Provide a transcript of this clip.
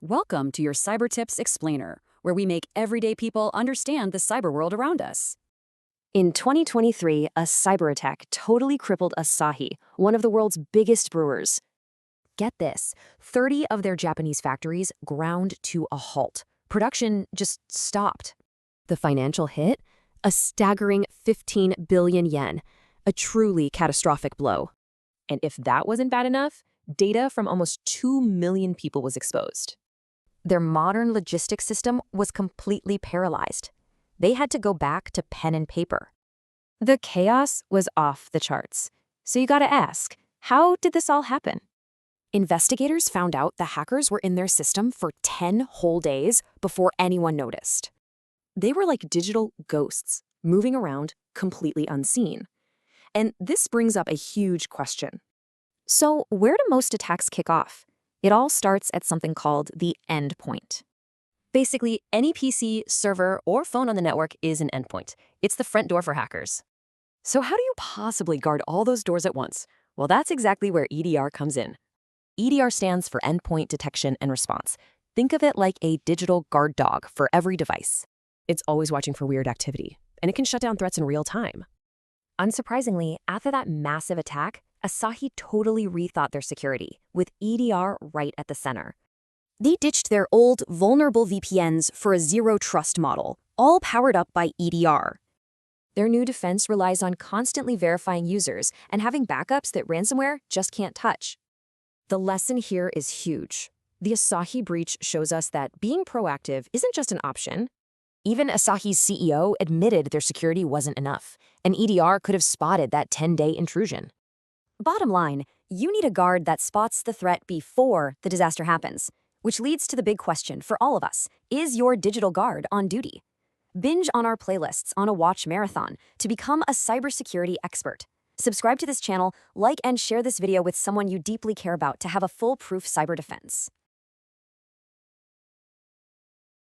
Welcome to your Cyber Tips Explainer, where we make everyday people understand the cyber world around us. In 2023, a cyber attack totally crippled Asahi, one of the world's biggest brewers. Get this, 30 of their Japanese factories ground to a halt. Production just stopped. The financial hit? A staggering 15 billion yen, a truly catastrophic blow. And if that wasn't bad enough, data from almost 2 million people was exposed. Their modern logistics system was completely paralyzed. They had to go back to pen and paper. The chaos was off the charts. So you gotta ask, how did this all happen? Investigators found out the hackers were in their system for 10 whole days before anyone noticed. They were like digital ghosts, moving around completely unseen. And this brings up a huge question. So where do most attacks kick off? It all starts at something called the endpoint. Basically, any PC, server, or phone on the network is an endpoint. It's the front door for hackers. So how do you possibly guard all those doors at once? Well, that's exactly where EDR comes in. EDR stands for Endpoint Detection and Response. Think of it like a digital guard dog for every device. It's always watching for weird activity, and it can shut down threats in real time. Unsurprisingly, after that massive attack, Asahi totally rethought their security, with EDR right at the center. They ditched their old, vulnerable VPNs for a zero-trust model, all powered up by EDR. Their new defense relies on constantly verifying users and having backups that ransomware just can't touch. The lesson here is huge. The Asahi breach shows us that being proactive isn't just an option. Even Asahi's CEO admitted their security wasn't enough, and EDR could have spotted that 10-day intrusion. Bottom line, you need a guard that spots the threat before the disaster happens, which leads to the big question for all of us. Is your digital guard on duty? Binge on our playlists on a watch marathon to become a cybersecurity expert. Subscribe to this channel, like and share this video with someone you deeply care about to have a foolproof cyber defense.